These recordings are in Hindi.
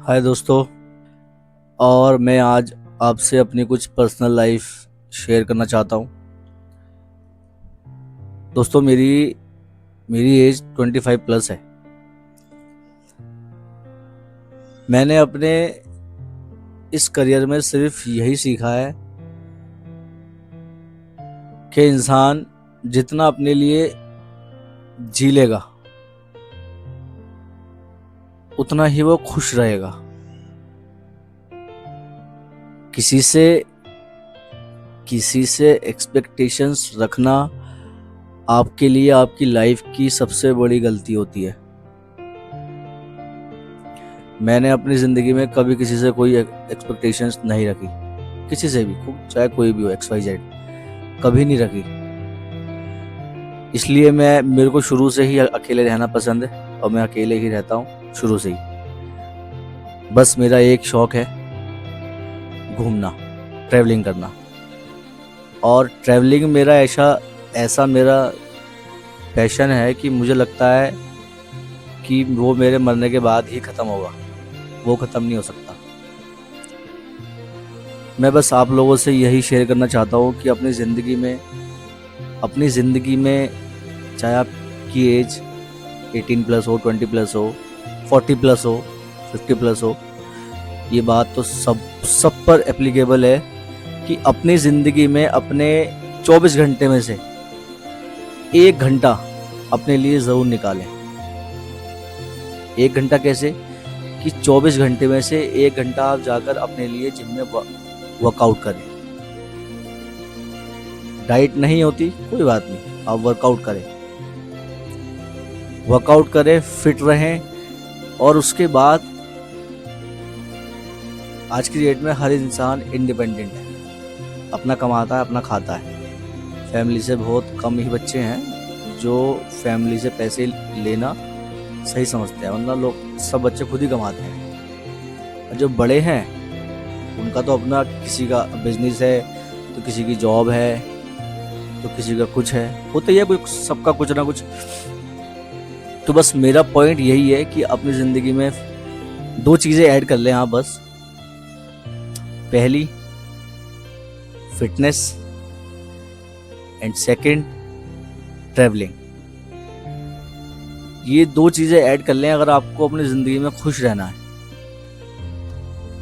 हाय दोस्तों। और मैं आज आपसे अपनी कुछ पर्सनल लाइफ शेयर करना चाहता हूँ। दोस्तों, मेरी मेरी एज 25 प्लस है। मैंने अपने इस करियर में सिर्फ यही सीखा है कि इंसान जितना अपने लिए जी लेगा उतना ही वो खुश रहेगा। किसी से किसी से एक्सपेक्टेशंस रखना आपके लिए आपकी लाइफ की सबसे बड़ी गलती होती है। मैंने अपनी ज़िंदगी में कभी किसी से कोई एक्सपेक्टेशंस नहीं रखी, किसी से भी, चाहे कोई भी हो, एक्स वाई जेड, कभी नहीं रखी। इसलिए मेरे को शुरू से ही अकेले रहना पसंद है और मैं अकेले ही रहता हूँ शुरू से ही। बस मेरा एक शौक है घूमना, ट्रैवलिंग करना। और ट्रैवलिंग मेरा ऐसा ऐसा मेरा पैशन है कि मुझे लगता है कि वो मेरे मरने के बाद ही ख़त्म होगा, वो ख़त्म नहीं हो सकता। मैं बस आप लोगों से यही शेयर करना चाहता हूँ कि अपनी ज़िंदगी में चाहे आपकी एज 18 प्लस हो, 20 प्लस हो, 40 प्लस हो, 50 प्लस हो, ये बात तो सब पर एप्लीकेबल है कि अपनी ज़िंदगी में अपने 24 घंटे में से 1 घंटा अपने लिए ज़रूर निकालें। 1 घंटा कैसे कि 24 घंटे में से 1 घंटा आप जाकर अपने लिए जिम में वर्कआउट करें। डाइट नहीं होती कोई बात नहीं, आप वर्कआउट करें, फिट रहें। और उसके बाद आज की डेट में हर इंसान इंडिपेंडेंट है, अपना कमाता है, अपना खाता है। फैमिली से बहुत कम ही बच्चे हैं जो फैमिली से पैसे लेना सही समझते हैं, वरना लोग सब बच्चे खुद ही कमाते हैं। और जो बड़े हैं उनका तो अपना, किसी का बिजनेस है तो किसी की जॉब है तो किसी का कुछ है, होता ही है, कोई सबका कुछ ना कुछ। तो बस मेरा पॉइंट यही है कि अपनी ज़िंदगी में 2 चीज़ें ऐड कर लें आप बस। पहली, फिटनेस, एंड सेकंड, ट्रैवलिंग। ये 2 चीज़ें ऐड कर लें अगर आपको अपनी ज़िंदगी में खुश रहना है।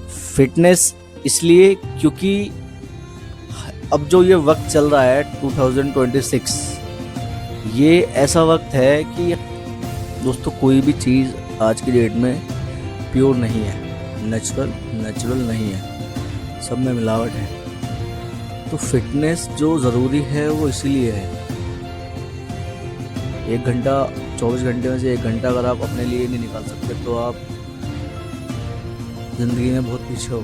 फिटनेस इसलिए क्योंकि अब जो ये वक्त चल रहा है 2026, ये ऐसा वक्त है कि दोस्तों कोई भी चीज़ आज की डेट में प्योर नहीं है, नेचुरल नहीं है, सब में मिलावट है। तो फिटनेस जो ज़रूरी है वो इसीलिए है। 1 घंटा, 24 घंटे में से 1 घंटा अगर आप अपने लिए नहीं निकाल सकते तो आप ज़िंदगी में बहुत पीछे हो।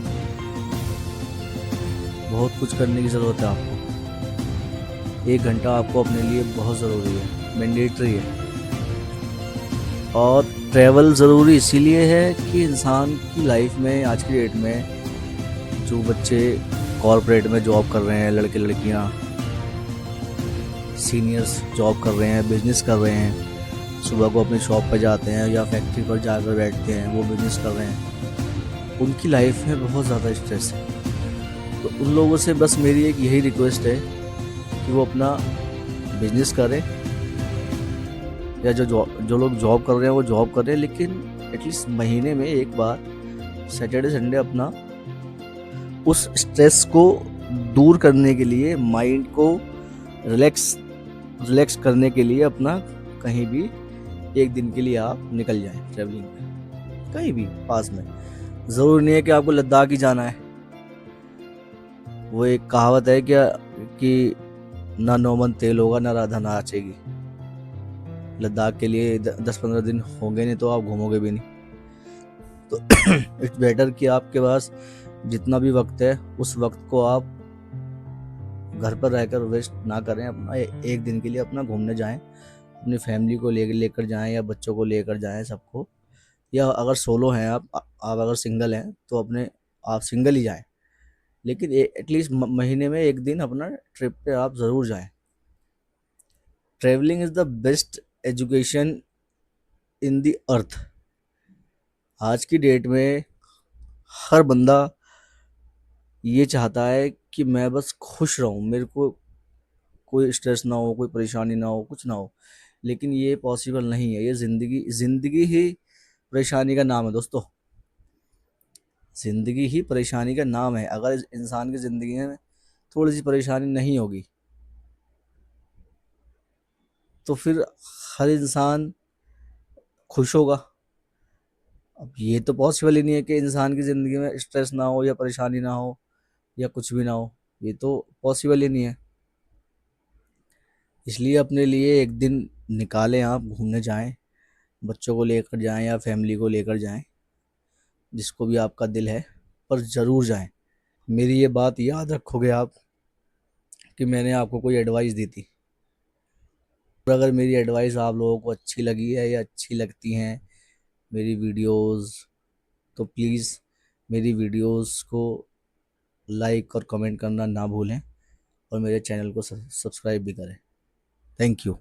बहुत कुछ करने की ज़रूरत है आपको। 1 घंटा आपको अपने लिए बहुत ज़रूरी है, मैंडेटरी है। और ट्रैवल ज़रूरी इसीलिए है कि इंसान की लाइफ में आज की डेट में जो बच्चे कॉर्पोरेट में जॉब कर रहे हैं, लड़के लड़कियां सीनियर्स जॉब कर रहे हैं, बिजनेस कर रहे हैं, सुबह को अपनी शॉप पर जाते हैं या फैक्ट्री पर जाकर बैठते हैं, वो बिजनेस कर रहे हैं, उनकी लाइफ में बहुत ज़्यादा स्ट्रेस है। तो उन लोगों से बस मेरी एक यही रिक्वेस्ट है कि वो अपना बिजनेस करें, या जो लोग जॉब कर रहे हैं वो जॉब करें, लेकिन एटलीस्ट महीने में एक बार सैटरडे संडे अपना उस स्ट्रेस को दूर करने के लिए, माइंड को रिलैक्स करने के लिए अपना कहीं भी 1 दिन के लिए आप निकल जाएं ट्रैवलिंग में, कहीं भी पास में। ज़रूरी नहीं है कि आपको लद्दाख ही जाना है। वो एक कहावत है क्या कि ना नौमन तेल होगा ना राधा नाचेगी। लद्दाख के लिए 10-15 दिन होंगे नहीं तो आप घूमोगे भी नहीं। तो इट्स बेटर कि आपके पास जितना भी वक्त है उस वक्त को आप घर पर रहकर वेस्ट ना करें, अपना 1 दिन के लिए अपना घूमने जाएं, अपनी फैमिली को लेकर जाएं या बच्चों को लेकर जाएं सबको। या अगर सोलो हैं आप अगर सिंगल हैं तो आप सिंगल ही जाएं, लेकिन एटलीस्ट महीने में 1 दिन अपना ट्रिप पे आप ज़रूर जाएं। Travelling is the best education in the earth. आज की डेट में हर बंदा ये चाहता है कि मैं बस खुश रहूं, मेरे को कोई स्ट्रेस ना हो, कोई परेशानी ना हो, कुछ ना हो। लेकिन ये पॉसिबल नहीं है। ये जिंदगी जिंदगी ही परेशानी का नाम है दोस्तों। जिंदगी ही परेशानी का नाम है। अगर इस इंसान की जिंदगी में थोड़ी सी परेशानी नहीं होगी तो फिर हर इंसान खुश होगा। अब ये तो पॉसिबल ही नहीं है कि इंसान की ज़िंदगी में स्ट्रेस ना हो या परेशानी ना हो या कुछ भी ना हो। ये तो पॉसिबल ही नहीं है। इसलिए अपने लिए एक दिन निकालें, आप घूमने जाएं, बच्चों को लेकर जाएं या फैमिली को लेकर जाएं, जिसको भी आपका दिल है, पर ज़रूर जाएं। मेरी ये बात याद रखोगे आप कि मैंने आपको कोई एडवाइस दी थी। और अगर मेरी एडवाइस आप लोगों को अच्छी लगी है या अच्छी लगती हैं मेरी वीडियोस, तो प्लीज़ मेरी वीडियोस को लाइक और कमेंट करना ना भूलें और मेरे चैनल को सब्सक्राइब भी करें। Thank you.